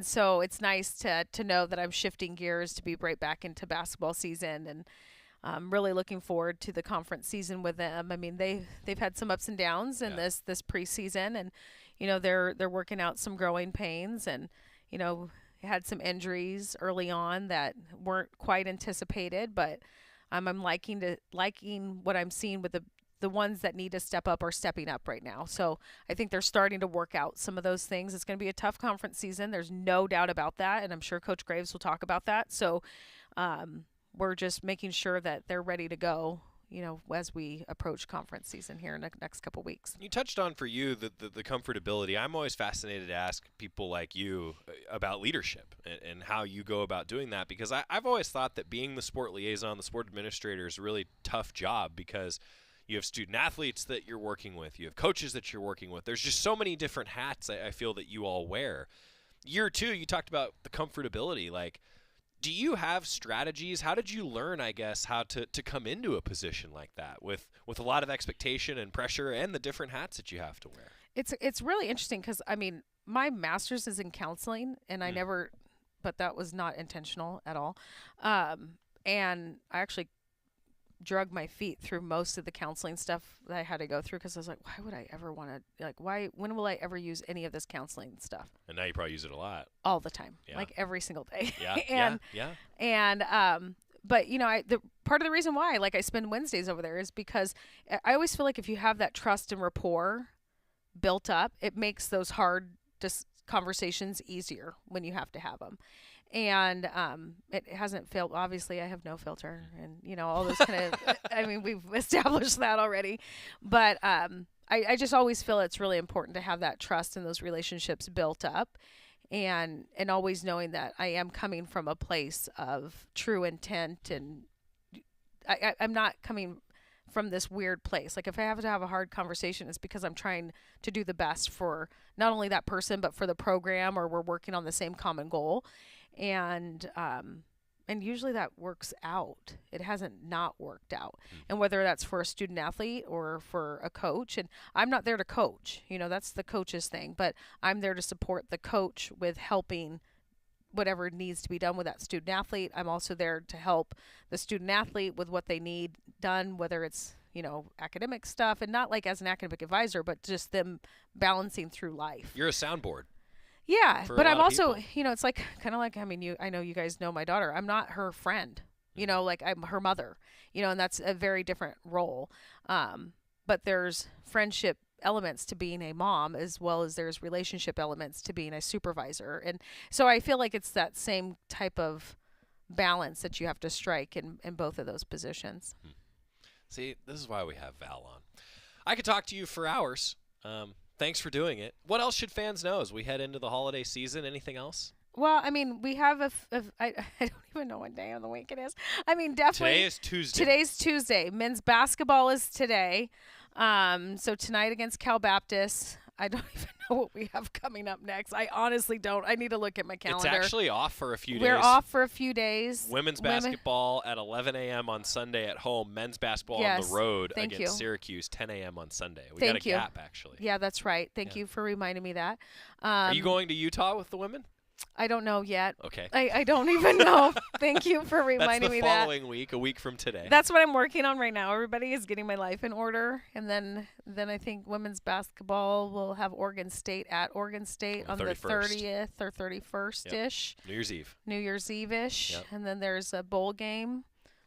so it's nice to know that I'm shifting gears to be right back into basketball season, and I'm really looking forward to the conference season with them. I mean, they've had some ups and downs in this preseason, and they're working out some growing pains, and had some injuries early on that weren't quite anticipated, but I'm liking what I'm seeing with the ones that need to step up are stepping up right now. So I think they're starting to work out some of those things. It's going to be a tough conference season. There's no doubt about that, and I'm sure Coach Graves will talk about that. So we're just making sure that they're ready to go, as we approach conference season here in the next couple weeks. You touched on for you the comfortability. I'm always fascinated to ask people like you about leadership and how you go about doing that, because I've always thought that being the sport liaison, the sport administrator is a really tough job because you have student athletes that you're working with. You have coaches that you're working with. There's just so many different hats I feel that you all wear. Year 2, you talked about the comfortability. Like, do you have strategies? How did you learn, I guess, how to come into a position like that with a lot of expectation and pressure and the different hats that you have to wear? It's really interesting because, my master's is in counseling, and I never – but that was not intentional at all. And I actually drug my feet through most of the counseling stuff that I had to go through because I was like, why would I ever want to, when will I ever use any of this counseling stuff? And now you probably use it a lot. All the time, like every single day. Yeah, but, part of the reason why, like, I spend Wednesdays over there is because I always feel like if you have that trust and rapport built up, it makes those hard conversations easier when you have to have them. And it hasn't failed. Obviously, I have no filter and, you know, all those kind of, I mean, we've established that already. But I just always feel it's really important to have that trust and those relationships built up. And always knowing that I am coming from a place of true intent, and I'm not coming from this weird place. Like, if I have to have a hard conversation, it's because I'm trying to do the best for not only that person, but for the program, or we're working on the same common goal. And usually that works out. It hasn't not worked out. And whether that's for a student athlete or for a coach, and I'm not there to coach, you know, that's the coach's thing, but I'm there to support the coach with helping whatever needs to be done with that student athlete. I'm also there to help the student athlete with what they need done, whether it's, you know, academic stuff, and not like as an academic advisor, but just them balancing through life. You're a soundboard. Yeah, but I'm also, people. You know, it's like kind of like, I mean, I know you guys know my daughter. I'm not her friend, you know, like I'm her mother, you know, and that's a very different role. But there's friendship elements to being a mom, as well as there's relationship elements to being a supervisor. And so I feel like it's that same type of balance that you have to strike in both of those positions. See, this is why we have Val on. I could talk to you for hours. Thanks for doing it. What else should fans know as we head into the holiday season? Anything else? Well, I mean, we have I don't even know what day of the week it is. I mean, definitely. Today is Tuesday. Today's Tuesday. Men's basketball is today. So tonight against Cal Baptist. I don't even know what we have coming up next. I honestly don't. I need to look at my calendar. It's actually off for a few days. We're off for a few days. Women's basketball at 11 a.m. on Sunday at home. Men's basketball on the road against Syracuse, 10 a.m. on Sunday. We got a gap, actually. Yeah, that's right. Thank you for reminding me that. Are you going to Utah with the women? I don't know yet. Okay. I don't even know. Thank you for reminding me that. That's the following week, a week from today. That's what I'm working on right now. Everybody is getting my life in order. And then I think women's basketball will have Oregon State at Oregon State on the 30th or 31st-ish. Yep. New Year's Eve. New Year's Eve-ish. Yep. And then there's a bowl game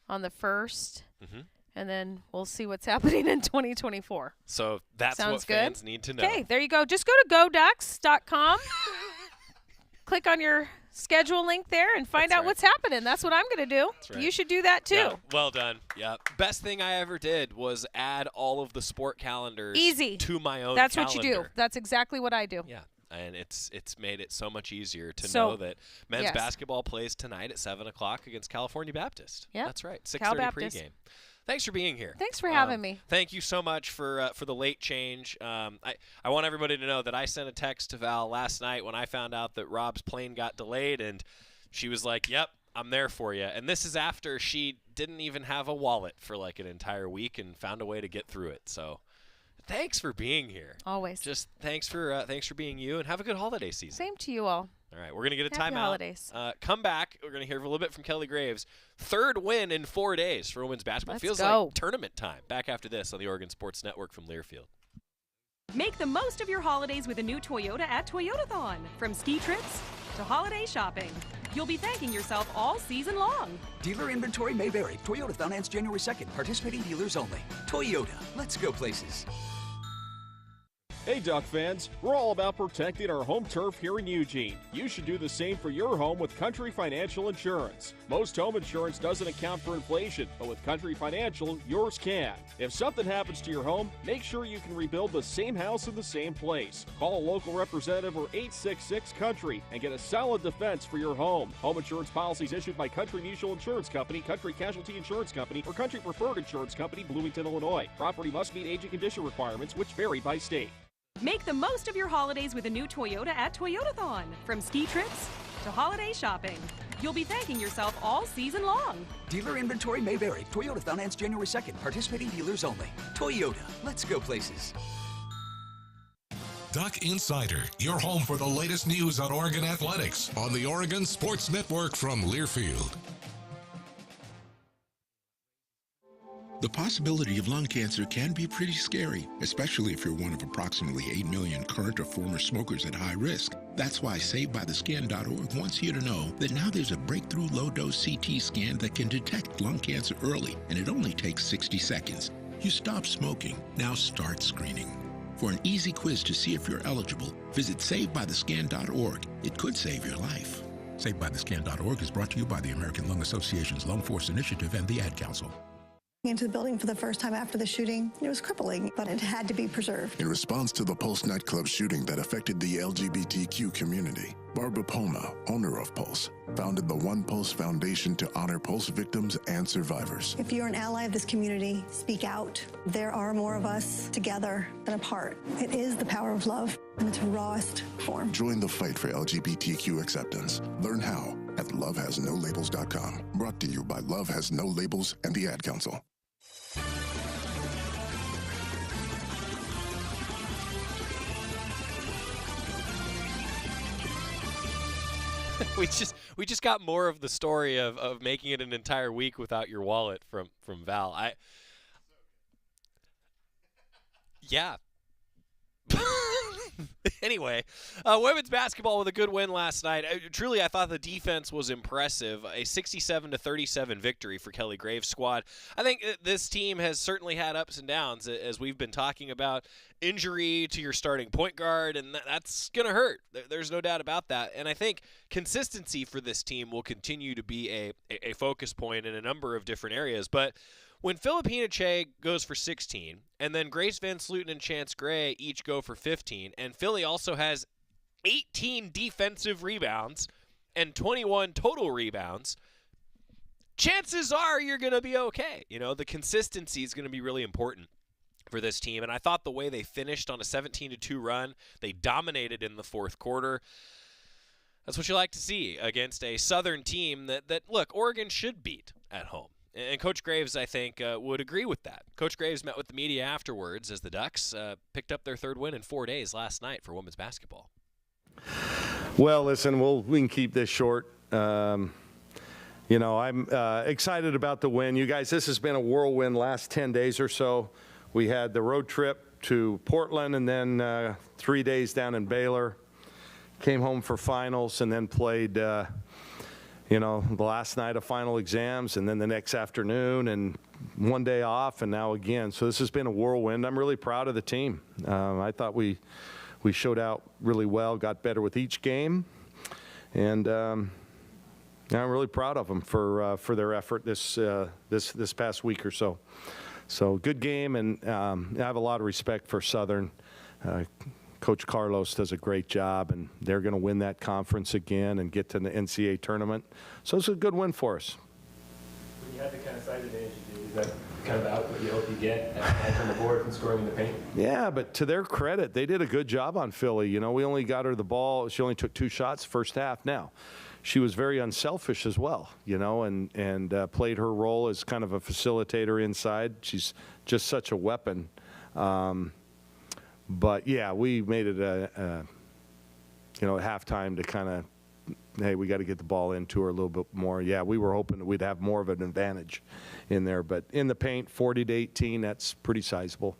on the 1st. Mm-hmm. And then we'll see what's happening in 2024. So that's what fans need to know. Okay, there you go. Just go to goducks.com. Click on your schedule link there and find out what's happening. That's what I'm going to do. Right. You should do that too. Yeah, well done. Yeah. Best thing I ever did was add all of the sport calendars to my own That's calendar. What you do. That's exactly what I do. Yeah. And it's made it so much easier to know that men's basketball plays tonight at 7 o'clock against California Baptist. Yeah. That's right. 6:30 pregame. Thanks for being here. Thanks for having me. Thank you so much for the late change. I want everybody to know that I sent a text to Val last night when I found out that Rob's plane got delayed, and she was like, yep, I'm there for you. And this is after she didn't even have a wallet for like an entire week and found a way to get through it. So thanks for being here. Always. Just thanks for being you, and have a good holiday season. Same to you all. All right, we're going to get a Happy timeout. Holidays. Come back. We're going to hear a little bit from Kelly Graves. Third win in 4 days for women's basketball. Feels like tournament time. Back after this on the Oregon Sports Network from Learfield. Make the most of your holidays with a new Toyota at Toyotathon. From ski trips to holiday shopping, you'll be thanking yourself all season long. Dealer inventory may vary. Toyotathon ends January 2nd. Participating dealers only. Toyota. Let's go places. Hey Duck fans, we're all about protecting our home turf here in Eugene. You should do the same for your home with Country Financial Insurance. Most home insurance doesn't account for inflation, but with Country Financial, yours can. If something happens to your home, make sure you can rebuild the same house in the same place. Call a local representative or 866-COUNTRY and get a solid defense for your home. Home insurance policies issued by Country Mutual Insurance Company, Country Casualty Insurance Company, or Country Preferred Insurance Company, Bloomington, Illinois. Property must meet age and condition requirements, which vary by state. Make the most of your holidays with a new Toyota at Toyotathon. From ski trips to holiday shopping, you'll be thanking yourself all season long. Dealer inventory may vary. Toyotathon ends January 2nd. Participating dealers only. Toyota. Let's go places. Duck Insider, your home for the latest news on Oregon athletics on the Oregon Sports Network from Learfield. The possibility of lung cancer can be pretty scary, especially if you're one of approximately 8 million current or former smokers at high risk. That's why SaveByTheScan.org wants you to know that now there's a breakthrough low-dose CT scan that can detect lung cancer early, and it only takes 60 seconds. You stop smoking, now start screening. For an easy quiz to see if you're eligible, visit SaveByTheScan.org. It could save your life. SaveByTheScan.org is brought to you by the American Lung Association's Lung Force Initiative and the Ad Council. Into the building for the first time after the shooting. It was crippling, but it had to be preserved. In response to the Pulse nightclub shooting that affected the LGBTQ community, Barbara Poma, owner of Pulse, founded the One Pulse Foundation to honor Pulse victims and survivors. If you're an ally of this community, speak out. There are more of us together than apart. It is the power of love in its rawest form. Join the fight for LGBTQ acceptance. Learn how at lovehasnolabels.com. Brought to you by Love Has No Labels and the Ad Council. we just got more of the story of making it an entire week without your wallet from Val. Yeah. Anyway, women's basketball with a good win last night. Truly, I thought the defense was impressive. A 67-37 victory for Kelly Graves' squad. I think this team has certainly had ups and downs, as we've been talking about. Injury to your starting point guard, and that's going to hurt. There's no doubt about that. And I think consistency for this team will continue to be a focus point in a number of different areas. But when Filipina Che goes for 16, and then Grace Van Sluten and Chance Gray each go for 15, and Philly also has 18 defensive rebounds and 21 total rebounds, chances are you're going to be okay. You know, the consistency is going to be really important for this team. And I thought the way they finished on a 17-2 run, they dominated in the fourth quarter. That's what you like to see against a Southern team that look, Oregon should beat at home. And Coach Graves, I think, would agree with that. Coach Graves met with the media afterwards as the Ducks picked up their third win in 4 days last night for women's basketball. Well, listen, we can keep this short. I'm excited about the win. You guys, this has been a whirlwind last 10 days or so. We had the road trip to Portland and then 3 days down in Baylor. Came home for finals and then played the last night of final exams and then the next afternoon and 1 day off and now again. So this has been a whirlwind. I'm really proud of the team. I thought we showed out really well, got better with each game. And I'm really proud of them for their effort this past week or so. So good game, and I have a lot of respect for Southern. Coach Carlos does a great job, and they're going to win that conference again and get to the NCAA tournament. So it's a good win for us. When you had the kind of side advantage you do, is that kind of out what you hope you get at on the board from scoring in the paint? Yeah, but to their credit, they did a good job on Philly. You know, we only got her the ball. She only took 2 shots first half. Now, she was very unselfish as well, and played her role as kind of a facilitator inside. She's just such a weapon. But, yeah, we made it at halftime to kind of, hey, we got to get the ball into her a little bit more. Yeah, we were hoping that we'd have more of an advantage in there. But in the paint, 40-18, that's pretty sizable.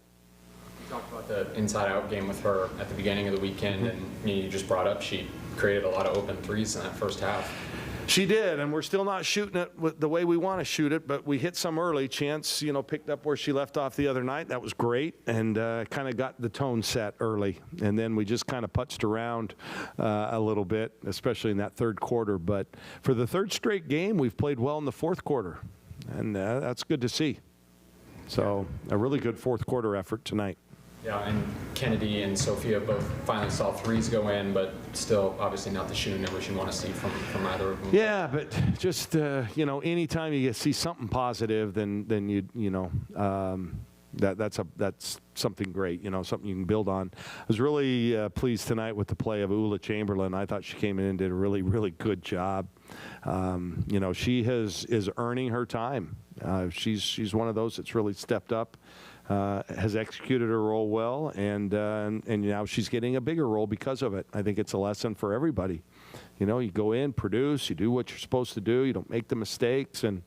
You talked about the inside-out game with her at the beginning of the weekend, and you just brought up she created a lot of open threes in that first half. She did, and we're still not shooting it the way we want to shoot it, but we hit some early. Chance, picked up where she left off the other night. That was great, and kind of got the tone set early. And then we just kind of putzed around a little bit, especially in that third quarter. But for the third straight game, we've played well in the fourth quarter, and that's good to see. So a really good fourth quarter effort tonight. Yeah, and Kennedy and Sophia both finally saw threes go in, but still obviously not the shooting numbers you want to see from either of them. Yeah, but just anytime you see something positive, then that's something great. Something you can build on. I was really pleased tonight with the play of Ula Chamberlain. I thought she came in and did a really, really good job. She is earning her time. She's one of those that's really stepped up. Has executed her role well, and now she's getting a bigger role because of it. I think it's a lesson for everybody. You go in, produce, you do what you're supposed to do, you don't make the mistakes, and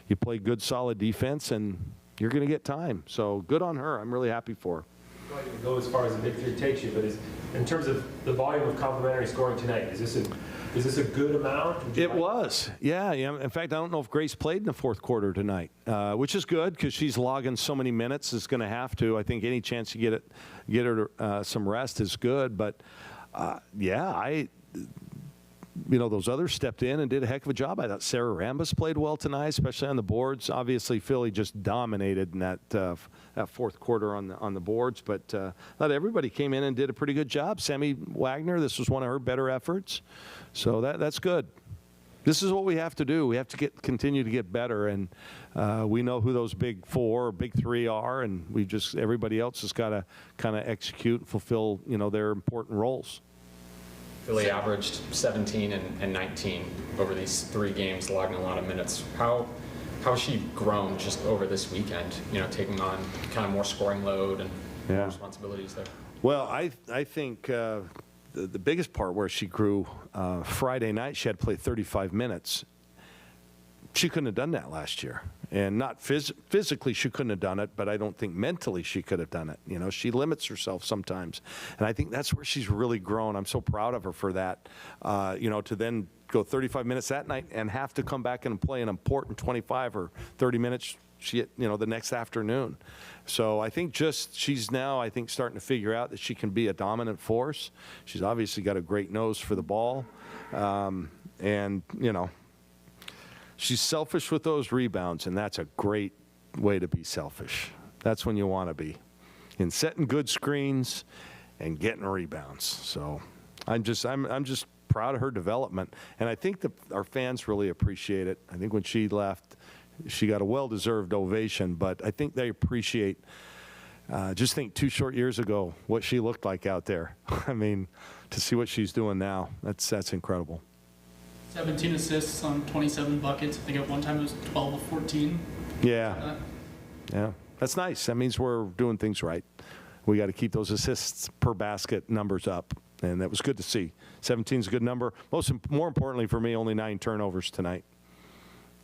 you play good, solid defense, and you're going to get time. So good on her. I'm really happy for her. I'm not going to go as far as the Big Three takes you, but in terms of the volume of complimentary scoring tonight, is this a good amount? It was. Yeah. In fact, I don't know if Grace played in the fourth quarter tonight, which is good because she's logging so many minutes. Is going to have to. I think any chance you get her some rest is good. But, those others stepped in and did a heck of a job. I thought Sarah Rambus played well tonight, especially on the boards. Obviously, Philly just dominated in that fourth quarter on the boards. But I thought everybody came in and did a pretty good job. Sammy Wagner, this was one of her better efforts. So that's good. This is what we have to do. We have to continue to get better, and we know who those big four or big three are, and everybody else has got to kind of execute and fulfill their important roles. Philly averaged 17 and 19 over these 3 games, logging a lot of minutes. How has she grown just over this weekend, taking on kind of more scoring load and more responsibilities there? Well, I think the biggest part where she grew, Friday night she had to play 35 minutes. She couldn't have done that last year. And not physically she couldn't have done it, but I don't think mentally she could have done it. She limits herself sometimes. And I think that's where she's really grown. I'm so proud of her for that, to then go 35 minutes that night and have to come back and play an important 25 or 30 minutes the next afternoon. So I think she's now, starting to figure out that she can be a dominant force. She's obviously got a great nose for the ball. She's selfish with those rebounds, and that's a great way to be selfish. That's when you want to be, in setting good screens and getting rebounds. So I'm just proud of her development, and I think our fans really appreciate it. I think when she left, she got a well-deserved ovation, but I think they appreciate. Just think 2 short years ago what she looked like out there. I mean, to see what she's doing now, that's incredible. 17 assists on 27 buckets. I think at one time it was 12 of 14. Yeah. That's nice. That means we're doing things right. We got to keep those assists per basket numbers up, and that was good to see. 17 is a good number. More importantly for me, only 9 turnovers tonight.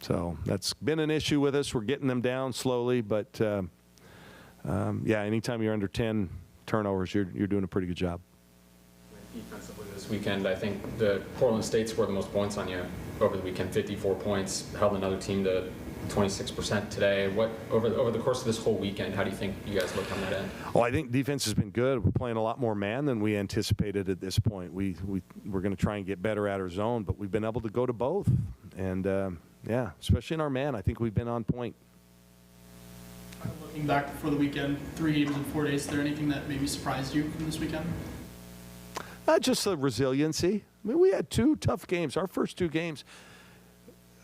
So that's been an issue with us. We're getting them down slowly, but anytime you're under 10 turnovers, you're doing a pretty good job. Defensively this weekend, I think the Portland State scored the most points on you over the weekend, 54 points, held another team to 26% today. What over the course of this whole weekend, how do you think you guys look on that end? Oh, I think defense has been good. We're playing a lot more man than we anticipated at this point. We're going to try and get better at our zone, but we've been able to go to both. And, especially in our man, I think we've been on point. Looking back for the weekend, 3 games in 4 days, is there anything that maybe surprised you from this weekend? Just the resiliency. I mean, we had 2 tough games. Our first 2 games,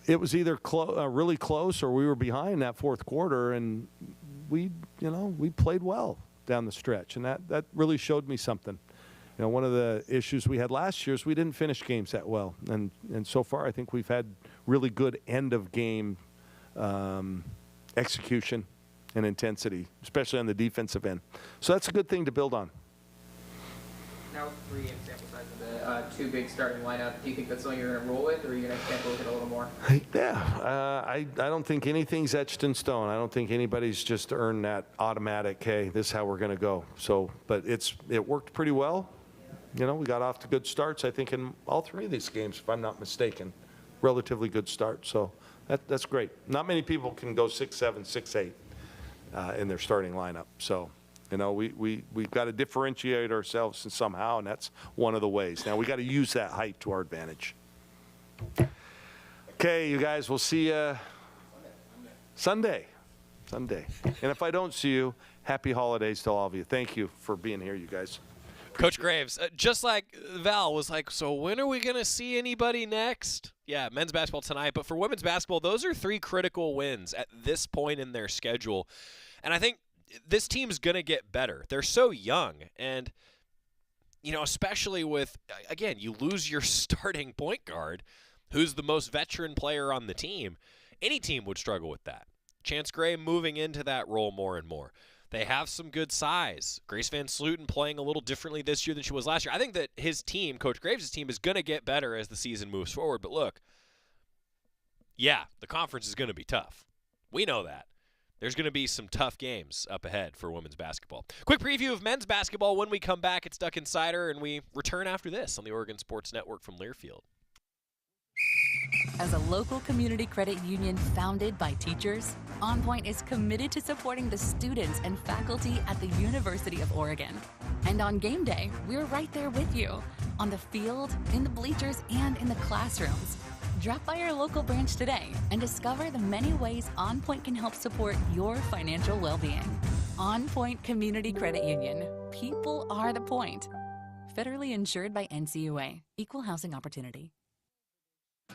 it was either really close or we were behind that fourth quarter, and we played well down the stretch, and that really showed me something. One of the issues we had last year is we didn't finish games that well, and so far I think we've had really good end of game execution and intensity, especially on the defensive end. So that's a good thing to build on. Now with 3 game sample size of the 2 big starting lineup, do you think that's something you're going to roll with, or are you going to take a look at it a little more? I don't think anything's etched in stone. I don't think anybody's just earned that automatic, hey, this is how we're going to go. So, but it worked pretty well. We got off to good starts, I think, in all 3 of these games, if I'm not mistaken. Relatively good start, so that's great. Not many people can go 6'7", 6'8" in their starting lineup, so. We've got to differentiate ourselves somehow, and that's one of the ways. Now, we got to use that height to our advantage. Okay, you guys, we'll see you Sunday. And if I don't see you, happy holidays to all of you. Thank you for being here, you guys. Coach Graves, just like Val was like, so when are we going to see anybody next? Yeah, men's basketball tonight. But for women's basketball, those are 3 critical wins at this point in their schedule. And I think this team's going to get better. They're so young. And, especially with, again, you lose your starting point guard, who's the most veteran player on the team. Any team would struggle with that. Chance Gray moving into that role more and more. They have some good size. Grace Van Sluten playing a little differently this year than she was last year. I think that his team, Coach Graves' team, is going to get better as the season moves forward. But look, the conference is going to be tough. We know that. there's going to be some tough games up ahead for women's basketball. Quick preview of men's basketball when we come back. It's Duck Insider, and we return after this on the Oregon Sports Network from Learfield. As a local community credit union founded by teachers, OnPoint is committed to supporting the students and faculty at the University of Oregon. And on game day, we're right there with you, on the field, in the bleachers, and in the classrooms. Drop by our local branch today and discover the many ways OnPoint can help support your financial well-being. OnPoint Community Credit Union. People are the point. Federally insured by NCUA. Equal housing opportunity.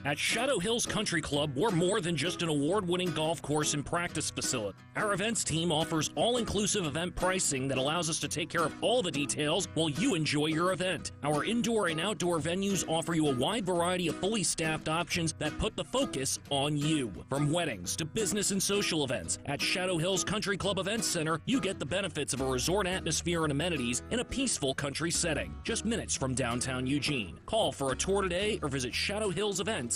At Shadow Hills Country Club, we're more than just an award-winning golf course and practice facility. Our events team offers all-inclusive event pricing that allows us to take care of all the details while you enjoy your event. Our indoor and outdoor venues offer you a wide variety of fully staffed options that put the focus on you. From weddings to business and social events, at Shadow Hills Country Club Events Center, you get the benefits of a resort atmosphere and amenities in a peaceful country setting, just minutes from downtown Eugene. Call for a tour today or visit shadowhillsevents.com.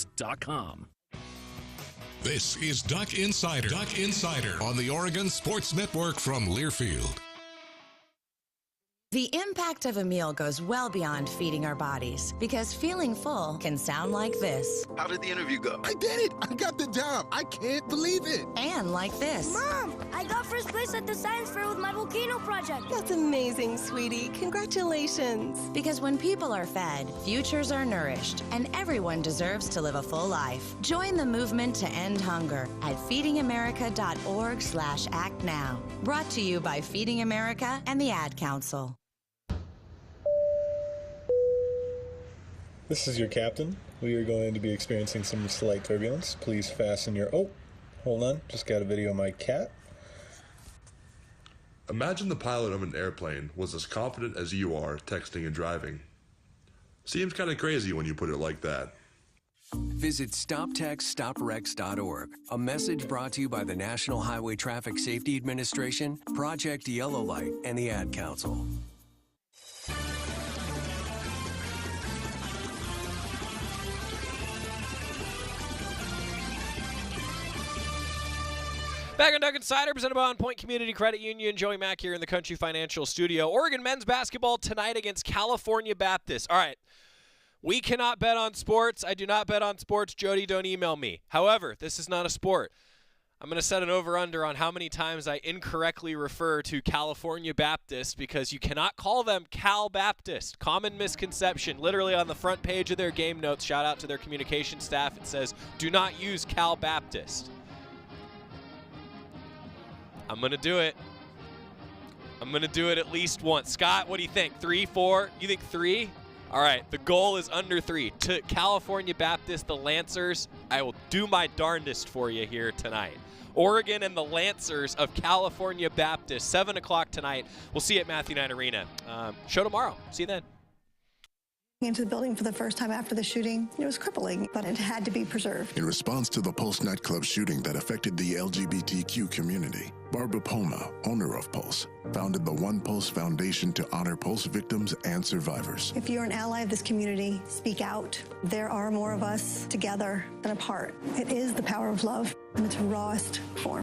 This is Duck Insider. Duck Insider on the Oregon Sports Network from Learfield. The impact of a meal goes well beyond feeding our bodies, because feeling full can sound like this. How did the interview go? I did it! I got the job! I can't believe it! And like this. Mom, I got first place at the science fair with my volcano project. That's amazing, sweetie. Congratulations. Because when people are fed, futures are nourished, and everyone deserves to live a full life. Join the movement to end hunger at feedingamerica.org/act now. Brought to you by Feeding America and the Ad Council. This is your captain. We are going to be experiencing some slight turbulence. Please fasten your... Oh, hold on. Just got a video of my cat. Imagine the pilot of an airplane was as confident as you are texting and driving. Seems kind of crazy when you put it like that. Visit StopTextStopWrecks.org. A message brought to you by the National Highway Traffic Safety Administration, Project Yellow Light, and the Ad Council. Back on Duck Insider, presented by OnPoint Community Credit Union. Joey Mack here in the Country Financial Studio. Oregon men's basketball tonight against California Baptist. All right, we cannot bet on sports. I do not bet on sports. Jody, don't email me. However, this is not a sport. I'm going to set an over-under on how many times I incorrectly refer to California Baptist, because you cannot call them Cal Baptist. Common misconception. Literally on the front page of their game notes, shout out to their communication staff, it says, do not use Cal Baptist. I'm going to do it. I'm going to do it at least once. Scott, what do you think? 3, 4? You think 3? All right, the goal is under 3. To California Baptist, the Lancers, I will do my darndest for you here tonight. Oregon and the Lancers of California Baptist, 7 o'clock tonight. We'll see you at Matthew Knight Arena. Show tomorrow. See you then. Into the building for the first time after the shooting. It was crippling, but it had to be preserved. In response to the Pulse nightclub shooting that affected the LGBTQ community, Barbara Poma, owner of Pulse, founded the One Pulse Foundation to honor Pulse victims and survivors. If you're an ally of this community, speak out. There are more of us together than apart. It is the power of love in its rawest form.